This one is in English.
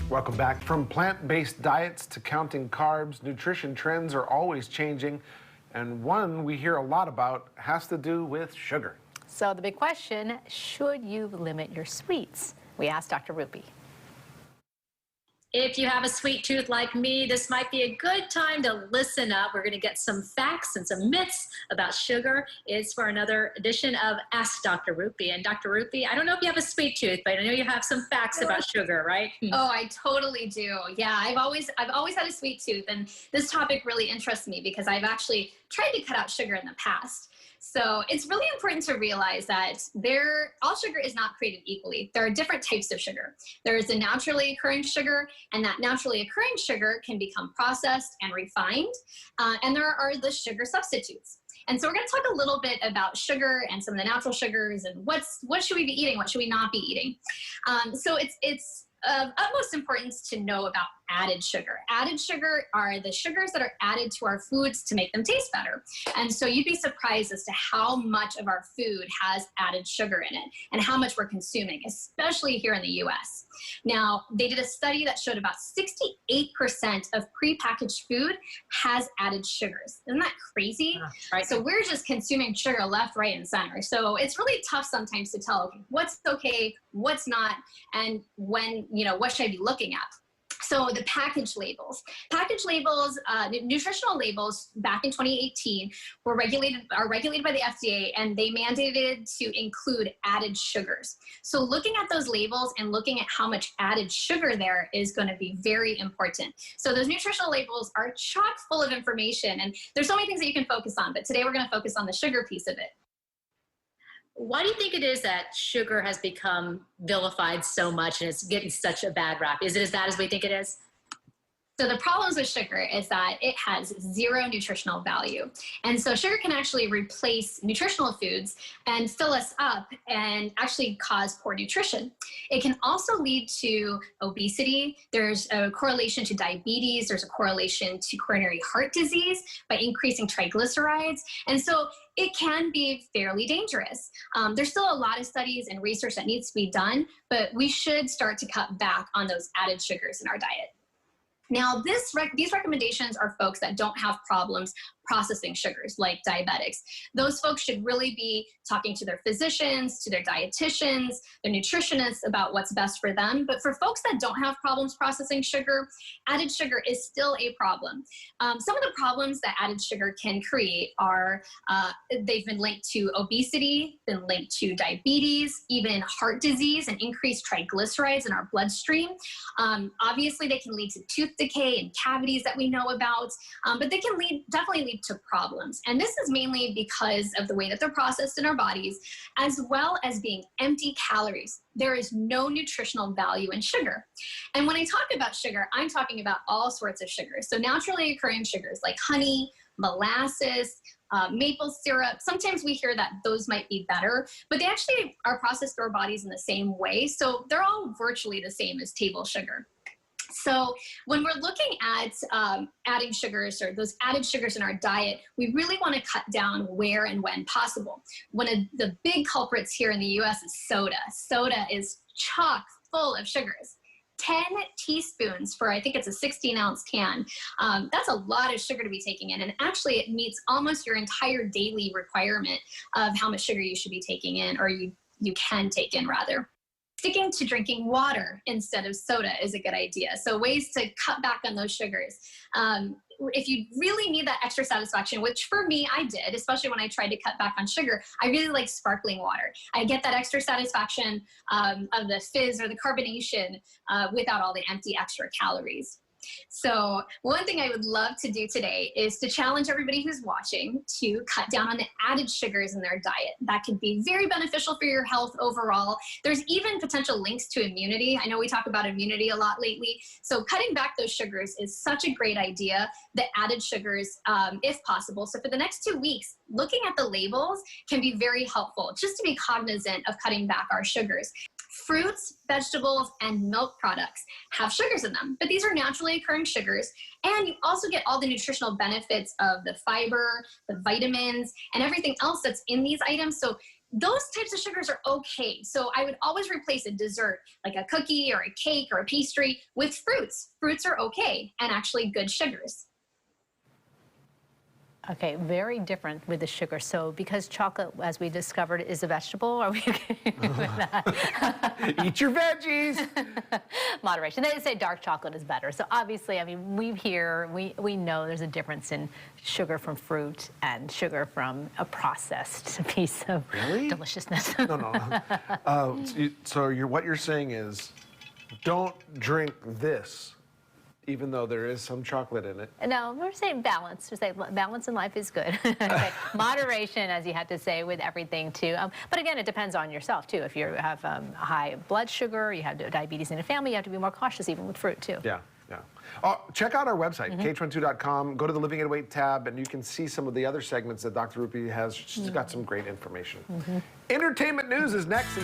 Welcome back. From plant-based diets to counting carbs, nutrition trends are always changing, and one we hear a lot about has to do with sugar. So the big question, should you limit your sweets? We asked Dr. Rupy. If you have a sweet tooth like me, this might be a good time to listen up. We're going to get some facts and some myths about sugar. It's for another edition of Ask Dr. Rupy. And Dr. Rupy, I don't know if you have a sweet tooth, but I know you have some facts about sugar, right? Oh, I totally do. Yeah, I've always had a sweet tooth, and this topic really interests me because I've actually tried to cut out sugar in the past. So it's really important to realize that all sugar is not created equally. There are different types of sugar. There is a naturally occurring sugar, and that naturally occurring sugar can become processed and refined. And there are the sugar substitutes. And so we're going to talk a little bit about sugar and some of the natural sugars and what should we be eating, what should we not be eating. So it's of utmost importance to know about added sugar. Added sugar are the sugars that are added to our foods to make them taste better. And so you'd be surprised as to how much of our food has added sugar in it and how much we're consuming, especially here in the US. Now, they did a study that showed about 68% of prepackaged food has added sugars. Isn't that crazy? Right. So we're just consuming sugar left, right, and center. So it's really tough sometimes to tell what's okay, what's not, and when, what should I be looking at? So the package labels, nutritional labels back in 2018 are regulated by the FDA, and they mandated to include added sugars. So looking at those labels and looking at how much added sugar there is going to be very important. So those nutritional labels are chock full of information, and there's so many things that you can focus on, but today we're going to focus on the sugar piece of it. Why do you think it is that sugar has become vilified so much and it's getting such a bad rap? Is it as bad as we think it is? So the problems with sugar is that it has zero nutritional value. And so sugar can actually replace nutritional foods and fill us up and actually cause poor nutrition. It can also lead to obesity. There's a correlation to diabetes. There's a correlation to coronary heart disease by increasing triglycerides. And so it can be fairly dangerous. There's still a lot of studies and research that needs to be done, but we should start to cut back on those added sugars in our diet. Now, these recommendations are folks that don't have problems processing sugars, like diabetics. Those folks should really be talking to their physicians, to their dietitians, their nutritionists about what's best for them. But for folks that don't have problems processing sugar, added sugar is still a problem. Some of the problems that added sugar can create are they've been linked to obesity, been linked to diabetes, even heart disease, and increased triglycerides in our bloodstream. Obviously, they can lead to tooth decay and cavities that we know about, but they can definitely lead to problems. And this is mainly because of the way that they're processed in our bodies, as well as being empty calories. There is no nutritional value in sugar. And when I talk about sugar, I'm talking about all sorts of sugars. So naturally occurring sugars like honey, molasses, maple syrup. Sometimes we hear that those might be better, but they actually are processed through our bodies in the same way. So they're all virtually the same as table sugar. So when we're looking at adding sugars or those added sugars in our diet, we really want to cut down where and when possible. One of the big culprits here in the US is soda. Soda is chock full of sugars. 10 teaspoons for, I think it's a 16-ounce can. That's a lot of sugar to be taking in. And actually, it meets almost your entire daily requirement of how much sugar you should be taking in, or you can take in, rather. Sticking to drinking water instead of soda is a good idea. So ways to cut back on those sugars. If you really need that extra satisfaction, which for me, I did, especially when I tried to cut back on sugar, I really like sparkling water. I get that extra satisfaction of the fizz or the carbonation without all the empty extra calories. So one thing I would love to do today is to challenge everybody who's watching to cut down on the added sugars in their diet. That could be very beneficial for your health overall. There's even potential links to immunity. I know we talk about immunity a lot lately. So cutting back those sugars is such a great idea, the added sugars, if possible. So for the next 2 weeks, looking at the labels can be very helpful, just to be cognizant of cutting back our sugars. Fruits, vegetables, and milk products have sugars in them, but these are naturally occurring sugars. And you also get all the nutritional benefits of the fiber, the vitamins, and everything else that's in these items. So those types of sugars are okay. So I would always replace a dessert, like a cookie or a cake or a pastry, with fruits. Fruits are okay and actually good sugars. Okay, very different with the sugar. So because chocolate, as we discovered, is a vegetable, are we okay with that? Eat your veggies. Moderation. They say dark chocolate is better. So obviously, I mean, we know there's a difference in sugar from fruit and sugar from a processed piece of deliciousness. No. What you're saying is, don't drink this, even though there is some chocolate in it. No, we're saying balance. We're saying balance in life is good. Okay. Moderation, as you had to say, with everything too. But again, it depends on yourself too. If you have high blood sugar, you have diabetes in a family, you have to be more cautious even with fruit too. Yeah. Check out our website, kh12.com. Go to the Living at Weight tab, and you can see some of the other segments that Dr. Rupi has. She's got some great information. Entertainment news is next.